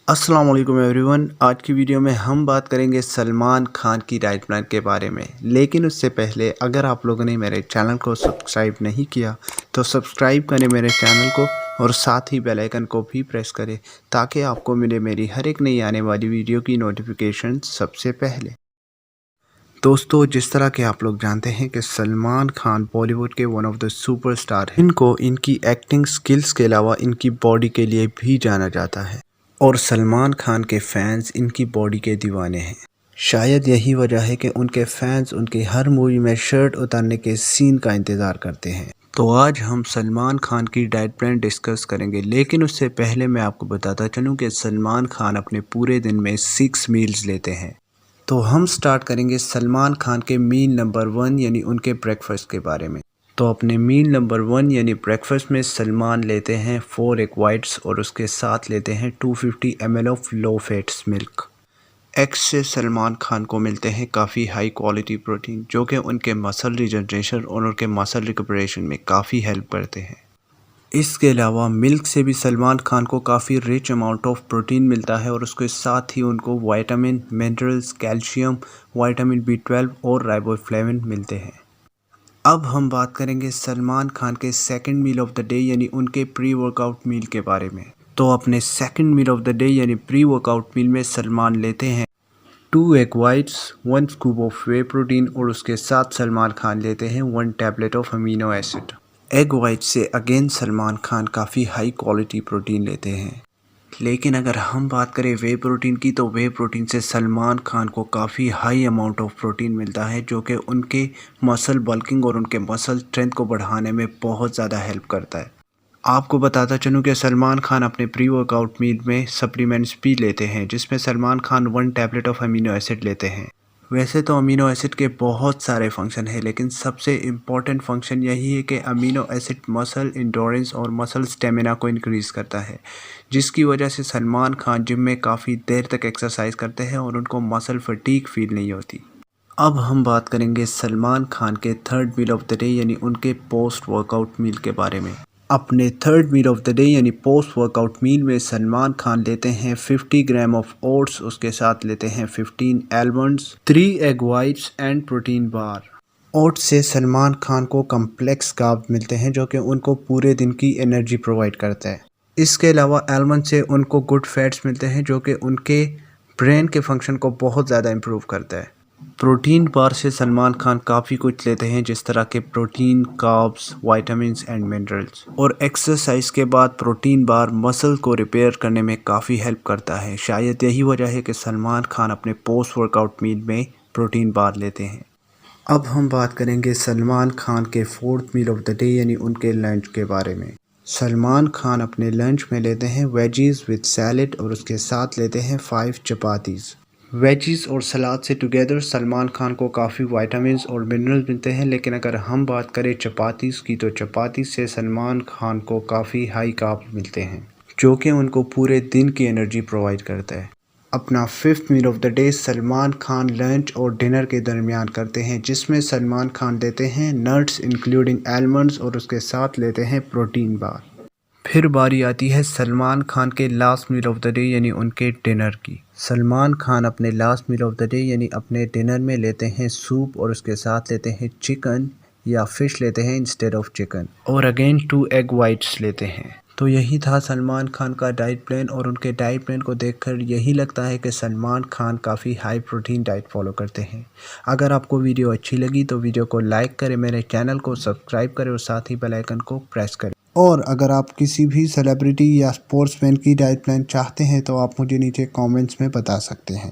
अस्सलाम वालेकुम एवरीवन। आज की वीडियो में हम बात करेंगे सलमान खान की डाइट प्लान के बारे में। लेकिन उससे पहले अगर आप लोगों ने मेरे चैनल को सब्सक्राइब नहीं किया तो सब्सक्राइब करें मेरे चैनल को और साथ ही बेल आइकन को भी प्रेस करें ताकि आपको मिले मेरी हर एक नई आने वाली वीडियो की नोटिफिकेशन सबसे पहले। दोस्तों, जिस तरह के आप लोग जानते हैं कि सलमान खान बॉलीवुड के वन ऑफ द सुपरस्टार हैं। इनको इनकी एक्टिंग स्किल्स के अलावा इनकी बॉडी के लिए भी जाना जाता है और सलमान खान के फैंस इनकी बॉडी के दीवाने हैं। शायद यही वजह है कि उनके फैंस उनके हर मूवी में शर्ट उतारने के सीन का इंतज़ार करते हैं। तो आज हम सलमान खान की डाइट प्लान डिस्कस करेंगे, लेकिन उससे पहले मैं आपको बताता चलूँ कि सलमान खान अपने पूरे दिन में 6 मील्स लेते हैं। तो हम स्टार्ट करेंगे सलमान खान के मील नंबर 1 यानी उनके ब्रेकफास्ट के बारे में। तो अपने मील नंबर 1 यानी ब्रेकफास्ट में सलमान लेते हैं 4 एग वाइट्स और उसके साथ लेते हैं 250 ml of low fats milk. Eggs से सलमान खान को मिलते हैं काफ़ी हाई क्वालिटी प्रोटीन जो कि उनके मसल रिजनरेशन और उनके मसल रिकवरेशन में काफ़ी हेल्प करते हैं। इसके अलावा मिल्क से भी सलमान खान को काफ़ी रिच अमाउंट ऑफ प्रोटीन मिलता है और उसके साथ ही उनको vitamin, minerals, calcium, vitamin B12 और राइबोफ्लेविन मिलते हैं। अब हम बात करेंगे सलमान खान के second meal of the day यानी उनके प्री वर्कआउट मील के बारे में। तो अपने second meal of the day यानी प्री वर्कआउट मील में सलमान लेते हैं 2 egg whites, 1 scoop of whey protein और उसके साथ सलमान खान लेते हैं 1 tablet of amino acid. Egg white से अगेन सलमान खान काफ़ी हाई क्वालिटी प्रोटीन लेते हैं। लेकिन अगर हम बात करें वे प्रोटीन की तो वे प्रोटीन से सलमान खान को काफ़ी हाई अमाउंट ऑफ प्रोटीन मिलता है जो कि उनके मसल बल्किंग और उनके मसल स्ट्रेंथ को बढ़ाने में बहुत ज़्यादा हेल्प करता है। आपको बताता चलूँ कि सलमान खान अपने प्री वर्कआउट मील में सप्लीमेंट्स भी लेते हैं जिसमें Salman Khan 1 tablet of amino acid लेते हैं। वैसे तो अमीनो एसिड के बहुत सारे फंक्शन हैं, लेकिन सबसे इम्पॉर्टेंट फंक्शन यही है कि अमीनो एसिड मसल इंडोरेंस और मसल स्टेमिना को इंक्रीज़ करता है, जिसकी वजह से सलमान खान जिम में काफ़ी देर तक एक्सरसाइज करते हैं और उनको मसल फटीग फील नहीं होती। अब हम बात करेंगे सलमान खान के third meal of the day यानी उनके पोस्ट वर्कआउट मील के बारे में। अपने third meal of the day यानी पोस्ट वर्कआउट मील में सलमान खान लेते हैं 50 ग्राम ऑफ ओट्स, उसके साथ लेते हैं 15 almonds, 3 egg whites and protein bar. Oats से सलमान खान को कम्प्लेक्स कार्ब मिलते हैं जो कि उनको पूरे दिन की एनर्जी प्रोवाइड करता है। इसके अलावा आलमंड से उनको गुड फैट्स मिलते हैं जो कि उनके ब्रेन के फंक्शन को बहुत ज़्यादा इम्प्रूव करता है। प्रोटीन बार से सलमान खान काफ़ी कुछ लेते हैं जिस तरह के protein, carbs, vitamins and minerals. और एक्सरसाइज के बाद प्रोटीन बार मसल को रिपेयर करने में काफ़ी हेल्प करता है। शायद यही वजह है कि सलमान खान अपने पोस्ट वर्कआउट मील में प्रोटीन बार लेते हैं। अब हम बात करेंगे सलमान खान के fourth meal of the day यानी उनके लंच के बारे में। सलमान खान अपने लंच में लेते हैं वेजीज विद सैलेड और उसके साथ लेते हैं 5 चपातीज़। वेजीज और सलाद से टुगेदर सलमान खान को काफ़ी विटामिन्स और मिनरल्स मिलते हैं, लेकिन अगर हम बात करें चपातीज़ की तो चपाती से सलमान खान को काफ़ी हाई कार्ब मिलते हैं जो कि उनको पूरे दिन की एनर्जी प्रोवाइड करता है। अपना fifth meal of the day Salman Khan lunch और डिनर के दरमियान करते हैं जिसमें सलमान खान लेते हैं नट्स इंक्लूडिंग आलमंड्स और उसके साथ लेते हैं प्रोटीन बार। फिर बारी आती है सलमान खान के last meal of the day यानी उनके डिनर की। सलमान खान अपने last meal of the day यानी अपने डिनर में लेते हैं सूप और उसके साथ लेते हैं चिकन या फिश लेते हैं इंस्टेड ऑफ चिकन और अगेन 2 एग वाइट्स लेते हैं। तो यही था सलमान खान का डाइट प्लान और उनके डाइट प्लान को देखकर यही लगता है कि सलमान खान काफ़ी हाई प्रोटीन डाइट फॉलो करते हैं। अगर आपको वीडियो अच्छी लगी तो वीडियो को लाइक करें, मेरे चैनल को सब्सक्राइब करें और साथ ही बेल आइकन को प्रेस करें। और अगर आप किसी भी सेलिब्रिटी या स्पोर्ट्समैन की डाइट प्लान चाहते हैं तो आप मुझे नीचे कमेंट्स में बता सकते हैं।